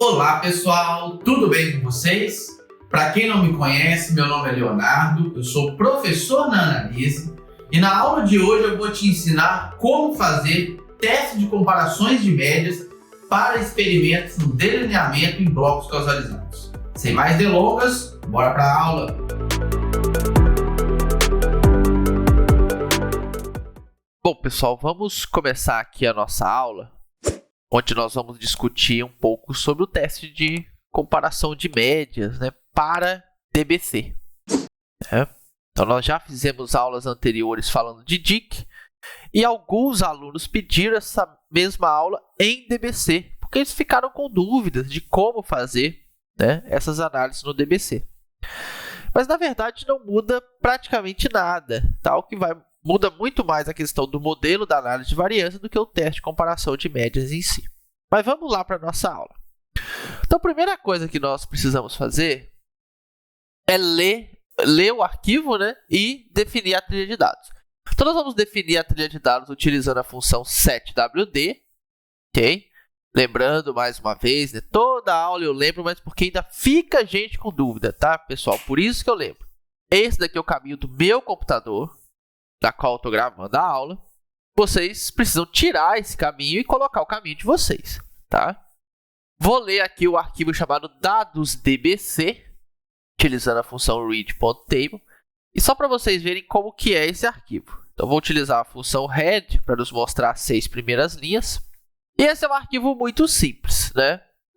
Olá pessoal, tudo bem com vocês? Para quem não me conhece, meu nome é Leonardo, eu sou professor na Analise e na aula de hoje eu vou te ensinar como fazer teste de comparações de médias para experimentos no delineamento em blocos causalizados. Sem mais delongas, bora para a aula! Bom, pessoal, vamos começar aqui a nossa aula, onde nós vamos discutir um pouco sobre o teste de comparação de médias, para DBC. Então, nós já fizemos aulas anteriores falando de DIC e alguns alunos pediram essa mesma aula em DBC, porque eles ficaram com dúvidas de como fazer essas análises no DBC. Mas, na verdade, não muda praticamente nada. O que muda muito mais a questão do modelo da análise de variância do que o teste de comparação de médias em si. Mas vamos lá para a nossa aula. Então, a primeira coisa que nós precisamos fazer é ler o arquivo e definir a trilha de dados. Então, nós vamos definir a trilha de dados utilizando a função setwd. Ok? Lembrando, mais uma vez, toda aula eu lembro, mas porque ainda fica gente com dúvida, tá, pessoal? Por isso que eu lembro. Esse daqui é o caminho do meu computador, da qual eu estou gravando a aula. Vocês precisam tirar esse caminho e colocar o caminho de vocês, tá? Vou ler aqui o arquivo chamado dados.dbc, utilizando a função read.table, e só para vocês verem como que é esse arquivo. Então, vou utilizar a função head para nos mostrar as 6 primeiras linhas. E esse é um arquivo muito simples,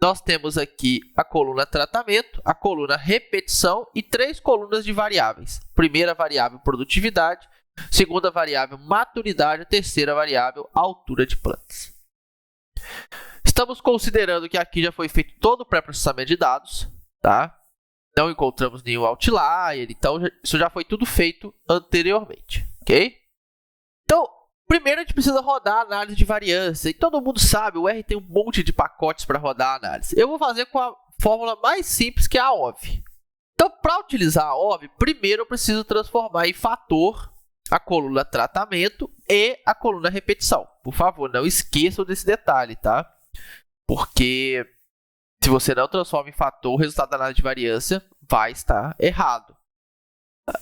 Nós temos aqui a coluna tratamento, a coluna repetição e 3 colunas de variáveis. Primeira variável, produtividade. Segunda variável, maturidade. Terceira variável, altura de plantas. Estamos considerando que aqui já foi feito todo o pré-processamento de dados, tá? Não encontramos nenhum outlier, então isso já foi tudo feito anteriormente, ok? Então, primeiro a gente precisa rodar a análise de variância. E todo mundo sabe, o R tem um monte de pacotes para rodar a análise. Eu vou fazer com a fórmula mais simples, que é a OV. Então, para utilizar a OV, primeiro eu preciso transformar em fator a coluna tratamento e a coluna repetição. Por favor, não esqueçam desse detalhe, tá? Porque se você não transforma em fator, o resultado da análise de variância vai estar errado.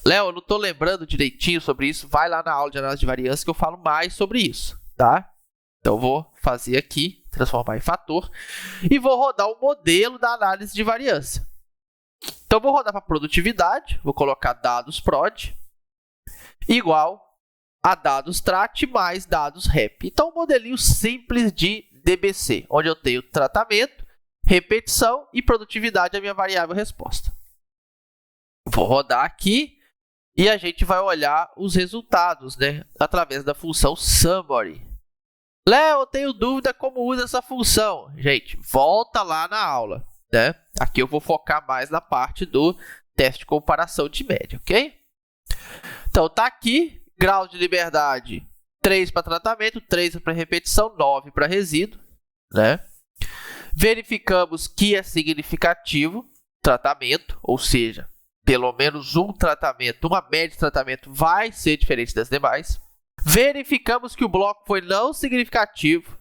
Léo, eu não estou lembrando direitinho sobre isso. Vai lá na aula de análise de variância que eu falo mais sobre isso, tá? Então, eu vou fazer aqui, transformar em fator, e vou rodar o modelo da análise de variância. Então, eu vou rodar para produtividade, vou colocar dados prod, igual a dados trat mais dados rep. Então, um modelinho simples de DBC, onde eu tenho tratamento, repetição e produtividade, a minha variável resposta. Vou rodar aqui e a gente vai olhar os resultados, através da função summary. Léo, eu tenho dúvida como usa essa função. Gente, volta lá na aula, Aqui eu vou focar mais na parte do teste de comparação de média, ok? Então, tá aqui, grau de liberdade, 3 para tratamento, 3 para repetição, 9 para resíduo, Verificamos que é significativo tratamento, ou seja, pelo menos um tratamento, uma média de tratamento vai ser diferente das demais. Verificamos que o bloco foi não significativo,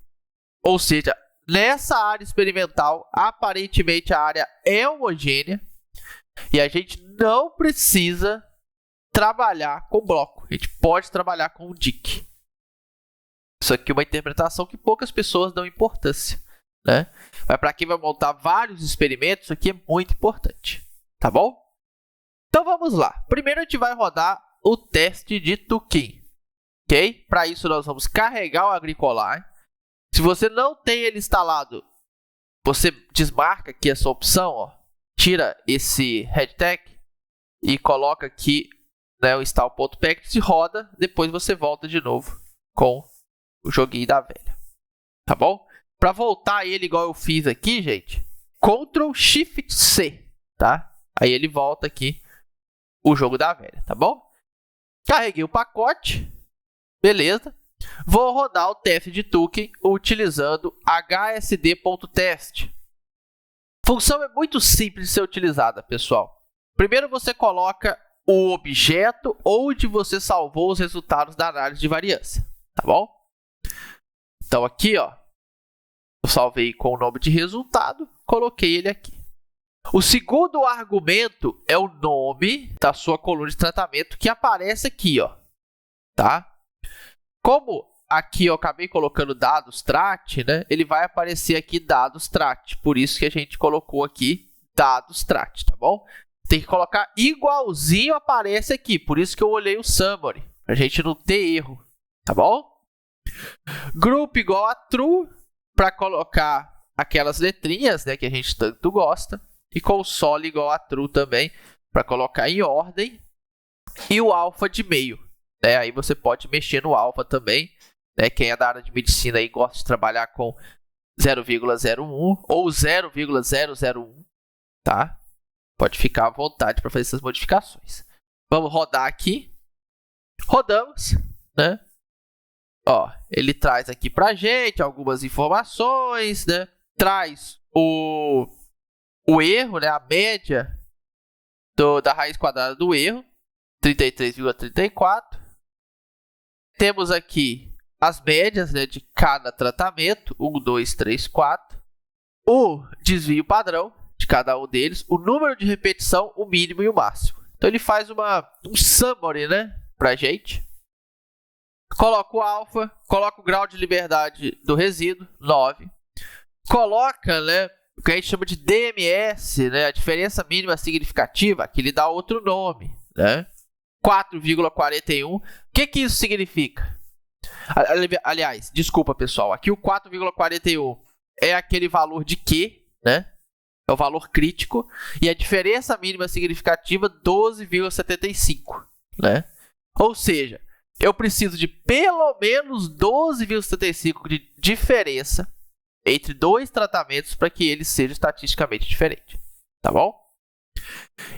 ou seja, nessa área experimental, aparentemente a área é homogênea e a gente não precisa trabalhar com bloco. A gente pode trabalhar com o DIC. Isso aqui é uma interpretação que poucas pessoas dão importância, Mas para quem vai montar vários experimentos, isso aqui é muito importante, tá bom? Então vamos lá. Primeiro a gente vai rodar o teste de Tukey, ok? Para isso nós vamos carregar o Agricolar. Se você não tem ele instalado, você desmarca aqui essa opção, tira esse headtag e coloca aqui o install.package, roda, depois você volta de novo com o joguinho da velha, tá bom? Para voltar ele igual eu fiz aqui, gente, Ctrl Shift C, tá? Aí ele volta aqui o jogo da velha, tá bom? Carreguei o pacote, beleza? Vou rodar o teste de Tukey utilizando hsd.test. A função é muito simples de ser utilizada, pessoal. Primeiro você coloca o objeto onde você salvou os resultados da análise de variância, tá bom? Então aqui, eu salvei com o nome de resultado, coloquei ele aqui. O segundo argumento é o nome da sua coluna de tratamento que aparece aqui, ó, tá? Como aqui eu acabei colocando dados trat, né? Ele vai aparecer aqui dados trat, por isso que a gente colocou aqui dados trat, tá bom? Tem que colocar igualzinho aparece aqui, por isso que eu olhei o summary, pra gente não ter erro, tá bom? Group igual a true, para colocar aquelas letrinhas, né, que a gente tanto gosta. E console igual a true também, para colocar em ordem. E o alpha de meio, né? Aí você pode mexer no alpha também, né? Quem é da área de medicina aí gosta de trabalhar com 0,01 ou 0,001, tá? Pode ficar à vontade para fazer essas modificações. Vamos rodar aqui. Rodamos, né? Ó, ele traz aqui pra gente algumas informações, né? Traz o erro, né? A média da raiz quadrada do erro, 33,34. Temos aqui as médias, né, de cada tratamento, 1, 2, 3, 4. O desvio padrão de cada um deles, o número de repetição, o mínimo e o máximo. Então ele faz um summary, né, pra gente. Coloca o alfa, coloca o grau de liberdade do resíduo, 9. Coloca, né, o que a gente chama de DMS, né, a diferença mínima significativa, que lhe dá outro nome, né, 4,41. O que isso significa? Aliás, desculpa pessoal, aqui o 4,41 é aquele valor de Q, né, é o valor crítico, e a diferença mínima significativa 12,75, né, ou seja, eu preciso de pelo menos 12,75 de diferença entre dois tratamentos para que eles sejam estatisticamente diferentes, tá bom?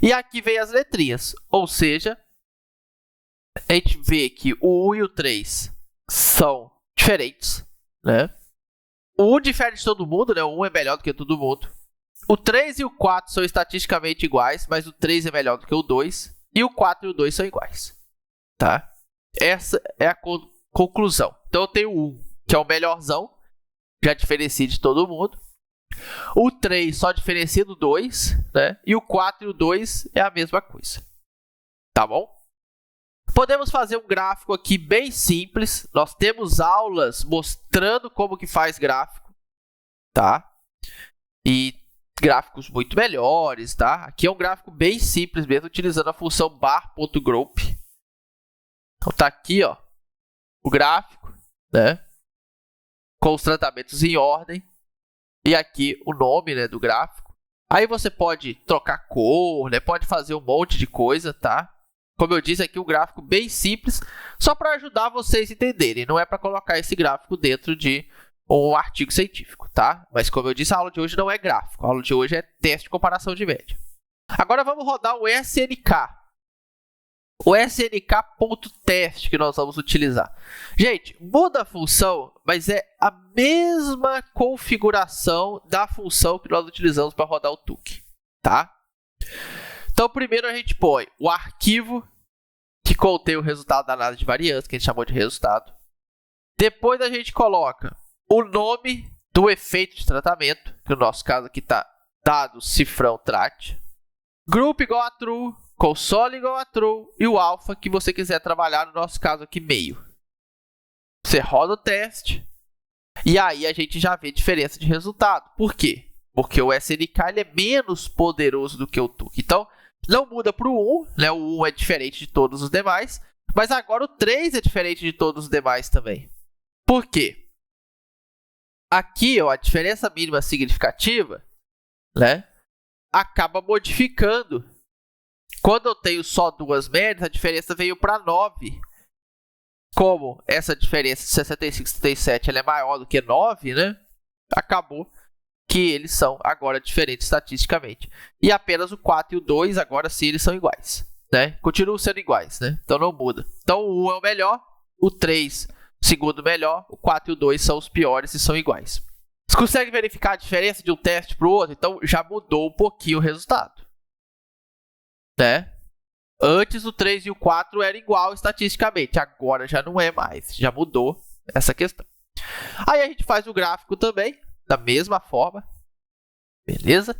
E aqui vem as letrinhas, ou seja, a gente vê que o 1 e o 3 são diferentes, né? O 1 difere de todo mundo, né? O 1 é melhor do que todo mundo. O 3 e o 4 são estatisticamente iguais, mas o 3 é melhor do que o 2. E o 4 e o 2 são iguais, tá? Essa é a conclusão. Então eu tenho o 1, que é o melhorzão, já diferencia de todo mundo. O 3 só diferencia do 2, né? E o 4 e o 2 é a mesma coisa. Tá bom? Podemos fazer um gráfico aqui bem simples. Nós temos aulas mostrando como que faz gráfico, tá? E gráficos muito melhores, tá? Aqui é um gráfico bem simples mesmo, utilizando a função bar.group. Então tá aqui, ó, o gráfico, né, com os tratamentos em ordem, e aqui o nome, né, do gráfico. Aí você pode trocar cor, né, pode fazer um monte de coisa, tá? Como eu disse aqui, um gráfico bem simples, só para ajudar vocês a entenderem. Não é para colocar esse gráfico dentro de um artigo científico, tá? Mas como eu disse, a aula de hoje não é gráfico, a aula de hoje é teste de comparação de média. Agora vamos rodar o SNK. O SNK.test que nós vamos utilizar. Gente, muda a função, mas é a mesma configuração da função que nós utilizamos para rodar o TUC, tá? Então, primeiro a gente põe o arquivo que contém o resultado da análise de variância, que a gente chamou de resultado. Depois a gente coloca o nome do efeito de tratamento, que no nosso caso aqui está dado cifrão trat. Group igual a true. Console igual a true e o alpha que você quiser trabalhar, no nosso caso aqui, meio. Você roda o teste e aí a gente já vê diferença de resultado. Por quê? Porque o SNK ele é menos poderoso do que o TUC. Então, não muda para o 1, né? O 1 é diferente de todos os demais, mas agora o 3 é diferente de todos os demais também. Por quê? Aqui, ó, a diferença mínima significativa, né, acaba modificando. Quando eu tenho só duas médias, a diferença veio para 9. Como essa diferença de 65 e 67 ela é maior do que 9, né? Acabou que eles são agora diferentes estatisticamente. E apenas o 4 e o 2, agora sim, eles são iguais, né? Continuam sendo iguais, né? Então não muda. Então o 1 é o melhor, o 3 segundo melhor, o 4 e o 2 são os piores e são iguais. Você consegue verificar a diferença de um teste para o outro? Então já mudou um pouquinho o resultado, né? Antes o 3 e o 4 era igual estatisticamente, agora já não é mais, já mudou essa questão. Aí a gente faz o gráfico também, da mesma forma. Beleza?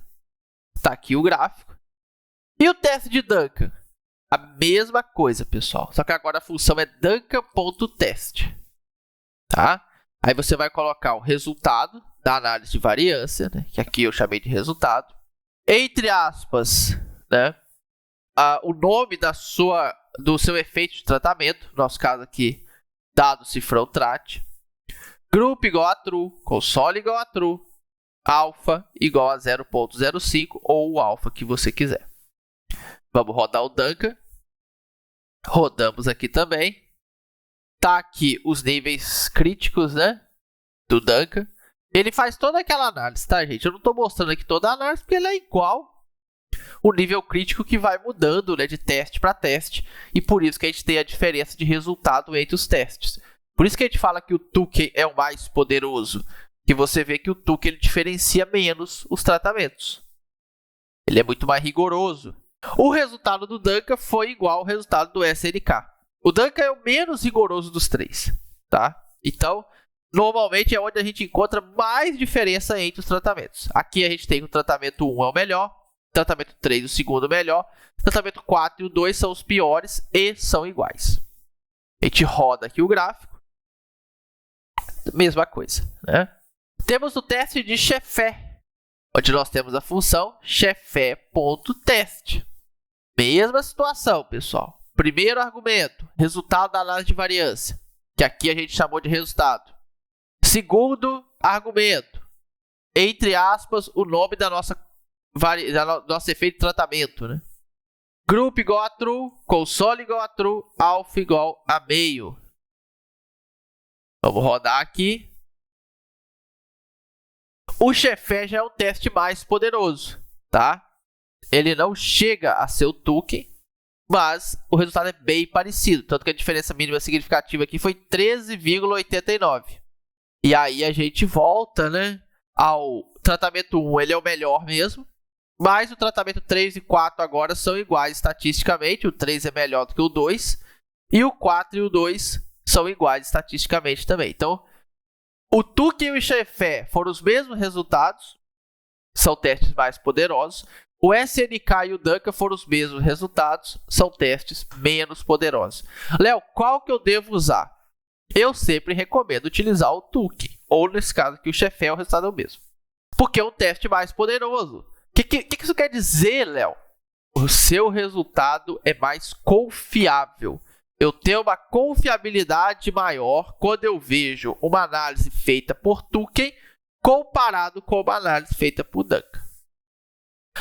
Está aqui o gráfico. E o teste de Duncan? A mesma coisa, pessoal. Só que agora a função é Duncan.test. Tá? Aí você vai colocar o resultado da análise de variância, né? Que aqui eu chamei de resultado. Entre aspas, né? O nome do seu efeito de tratamento. No nosso caso aqui, dado cifrão trat. Grupo igual a true, console igual a true, alfa igual a 0.05 ou o alfa que você quiser. Vamos rodar o Duncan. Rodamos aqui também. Tá aqui os níveis críticos, né, do Duncan. Ele faz toda aquela análise, tá, gente? Eu não estou mostrando aqui toda a análise porque ele é igual o nível crítico que vai mudando, né, de teste para teste. E por isso que a gente tem a diferença de resultado entre os testes. Por isso que a gente fala que o Tukey é o mais poderoso. Que você vê que o Tukey ele diferencia menos os tratamentos. Ele é muito mais rigoroso. O resultado do Duncan foi igual ao resultado do SNK. O Duncan é o menos rigoroso dos três, tá? Então, normalmente é onde a gente encontra mais diferença entre os tratamentos. Aqui a gente tem o tratamento 1 é o melhor, o tratamento 3 o segundo melhor, o tratamento 4 e o 2 são os piores e são iguais. A gente roda aqui o gráfico. Mesma coisa, né? Temos o teste de Chefé, onde nós temos a função Chefé.test. Mesma situação, pessoal. Primeiro argumento, resultado da análise de variância, que aqui a gente chamou de resultado. Segundo argumento, entre aspas, o nome da nosso efeito de tratamento, né? Grupo igual a true, console igual a true, alfa igual a meio. Vamos rodar aqui. O Chefé já é o teste mais poderoso, tá? Ele não chega a ser o Tukey, mas o resultado é bem parecido. Tanto que a diferença mínima significativa aqui foi 13,89. E aí a gente volta, né, ao tratamento 1, ele é o melhor mesmo. Mas o tratamento 3 e 4 agora são iguais estatisticamente. O 3 é melhor do que o 2. E o 4 e o 2 são iguais estatisticamente também. Então, o Tukey e o Chefé foram os mesmos resultados. São testes mais poderosos. O SNK e o Duncan foram os mesmos resultados. São testes menos poderosos. Léo, qual que eu devo usar? Eu sempre recomendo utilizar o Tukey. Ou, nesse caso aqui, o Chefé, o resultado é o mesmo. Porque é um teste mais poderoso. O que isso quer dizer, Léo? O seu resultado é mais confiável. Eu tenho uma confiabilidade maior quando eu vejo uma análise feita por Tukey comparado com uma análise feita por Duncan.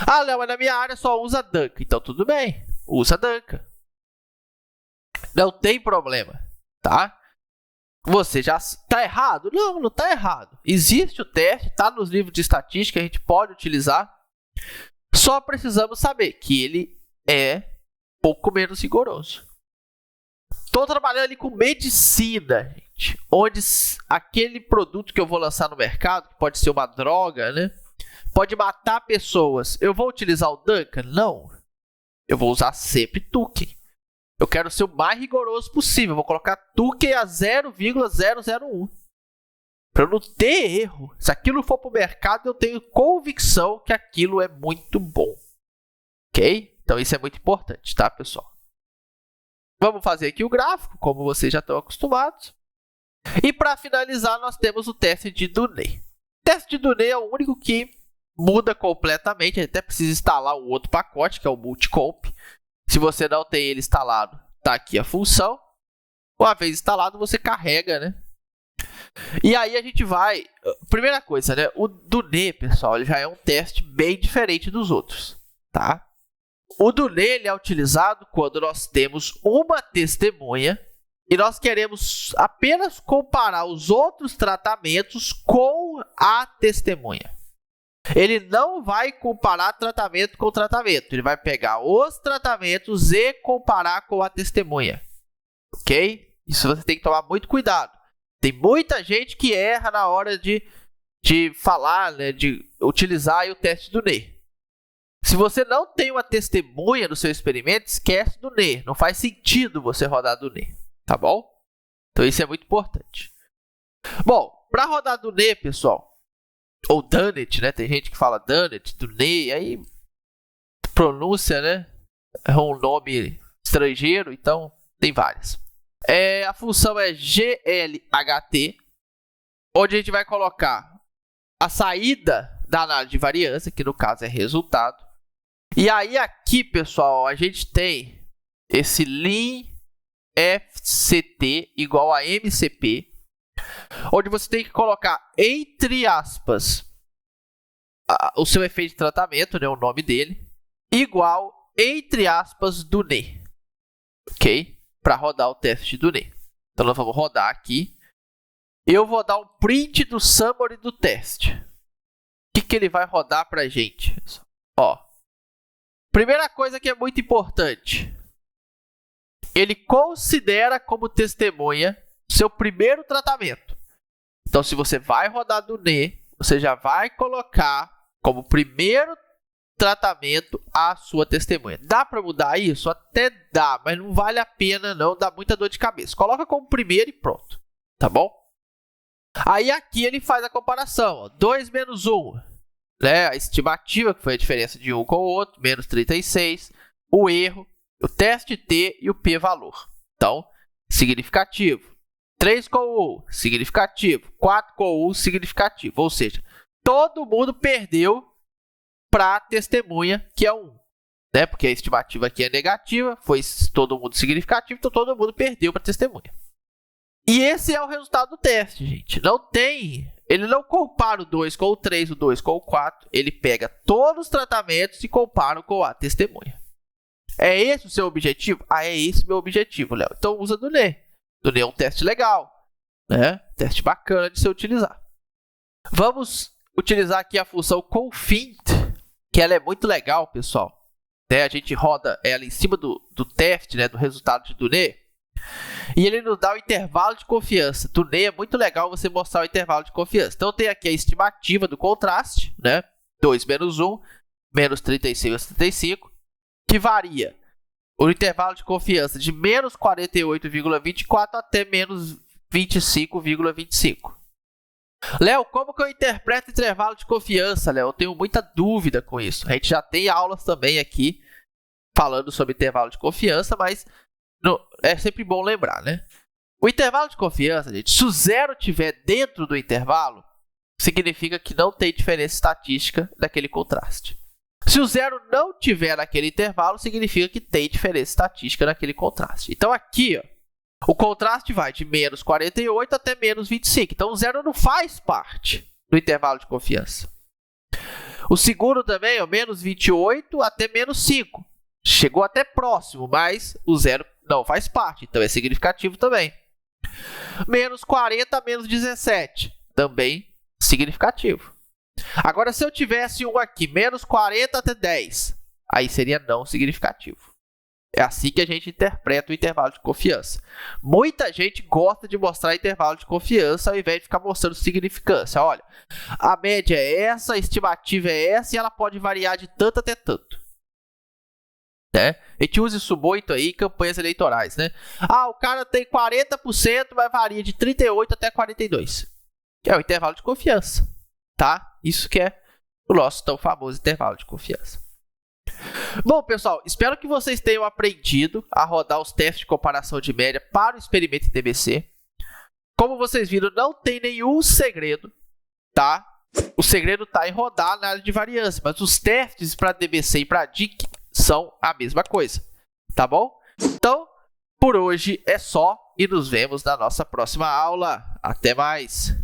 Ah, Léo, mas na minha área só usa Duncan. Então, tudo bem. Usa Duncan. Não tem problema, tá? Você já está errado? Não, não está errado. Existe o teste, está nos livros de estatística, a gente pode utilizar. Só precisamos saber que ele é pouco menos rigoroso. Estou trabalhando ali com medicina, gente, onde aquele produto que eu vou lançar no mercado, que pode ser uma droga, né, pode matar pessoas. Eu vou utilizar o Duncan? Não. Eu vou usar sempre Tukey. Eu quero ser o mais rigoroso possível. Eu vou colocar Tukey a 0,001. Para eu não ter erro. Se aquilo for para o mercado, eu tenho convicção que aquilo é muito bom. Ok? Então isso é muito importante, tá, pessoal? Vamos fazer aqui o gráfico, como vocês já estão acostumados. E para finalizar, nós temos o teste de Dunay. O teste de Dunay é o único que muda completamente. A gente até precisa instalar um outro pacote, que é o Multicomp. Se você não tem ele instalado, está aqui a função. Uma vez instalado, você carrega, né? E aí a gente vai... Primeira coisa, né? O Dunay, pessoal, ele já é um teste bem diferente dos outros, tá? O Dunay ele é utilizado quando nós temos uma testemunha e nós queremos apenas comparar os outros tratamentos com a testemunha. Ele não vai comparar tratamento com tratamento. Ele vai pegar os tratamentos e comparar com a testemunha. Ok? Isso você tem que tomar muito cuidado. Tem muita gente que erra na hora de falar, né, de utilizar o teste do Dunay. Se você não tem uma testemunha no seu experimento, esquece do Dunay. Não faz sentido você rodar do Dunay. Tá bom? Então isso é muito importante. Bom, para rodar do Dunay, pessoal, ou Dunnett, né? Tem gente que fala Dunnett, Dunay, aí pronúncia, né? É um nome estrangeiro, então tem várias. A função é glht, onde a gente vai colocar a saída da análise de variância, que no caso é resultado. E aí aqui, pessoal, a gente tem esse lim FCT igual a MCP, onde você tem que colocar entre aspas o seu efeito de tratamento, né, o nome dele, igual entre aspas do NE, ok? Para rodar o teste do NE. Então nós vamos rodar aqui. Eu vou dar um print do summary do teste. O que ele vai rodar para a gente? Ó, primeira coisa que é muito importante. Ele considera como testemunha seu primeiro tratamento. Então, se você vai rodar do NE, você já vai colocar como primeiro tratamento a sua testemunha. Dá para mudar isso? Até dá, mas não vale a pena não, dá muita dor de cabeça. Coloca como primeiro e pronto, tá bom? Aí aqui ele faz a comparação, ó, 2 menos 1, né? A estimativa, que foi a diferença de um com o outro, menos 36, o erro, o teste T e o p-valor. Então, significativo. 3 com 1, significativo. 4 com 1, significativo. Ou seja, todo mundo perdeu para a testemunha, que é 1. Né? Porque a estimativa aqui é negativa, foi todo mundo significativo, então todo mundo perdeu para a testemunha. E esse é o resultado do teste, gente. Ele não compara o 2 com o 3, o 2 com o 4. Ele pega todos os tratamentos e compara com a testemunha. É esse o seu objetivo? É esse o meu objetivo, Léo. Então usa do NE. Do NE é um teste legal, né? Teste bacana de se utilizar. Vamos utilizar aqui a função confint, que ela é muito legal, pessoal. Né? A gente roda ela em cima do teste, né? Do resultado do NE. E ele nos dá o intervalo de confiança. Do NE é muito legal você mostrar o intervalo de confiança. Então tem aqui a estimativa do contraste, né? 2 menos 1, menos 36 a 75, que varia o intervalo de confiança de menos 48,24 até menos 25,25. Léo, como que eu interpreto intervalo de confiança, Léo? Eu tenho muita dúvida com isso. A gente já tem aulas também aqui falando sobre intervalo de confiança, mas é sempre bom lembrar, né? O intervalo de confiança, gente, se o 0 estiver dentro do intervalo, significa que não tem diferença estatística daquele contraste. Se o 0 não estiver naquele intervalo, significa que tem diferença estatística naquele contraste. Então aqui, ó, o contraste vai de menos 48 até menos 25. Então o 0 não faz parte do intervalo de confiança. O segundo também, ó, menos 28 até menos 5. Chegou até próximo, mas o 0 não faz parte, então é significativo também. Menos 40 a menos 17, também significativo. Agora, se eu tivesse um aqui, menos 40 até 10, aí seria não significativo. É assim que a gente interpreta o intervalo de confiança. Muita gente gosta de mostrar intervalo de confiança ao invés de ficar mostrando significância. Olha, a média é essa, a estimativa é essa e ela pode variar de tanto até tanto. Né? A gente usa isso muito aí em campanhas eleitorais, né? O cara tem 40%, mas varia de 38 até 42. Que é o intervalo de confiança, tá? Isso que é o nosso tão famoso intervalo de confiança. Bom, pessoal, espero que vocês tenham aprendido a rodar os testes de comparação de média para o experimento em TBC. Como vocês viram, não tem nenhum segredo, tá? O segredo está em rodar a análise de variância, mas os testes para TBC e para DIC são a mesma coisa, tá bom? Então, por hoje é só e nos vemos na nossa próxima aula. Até mais!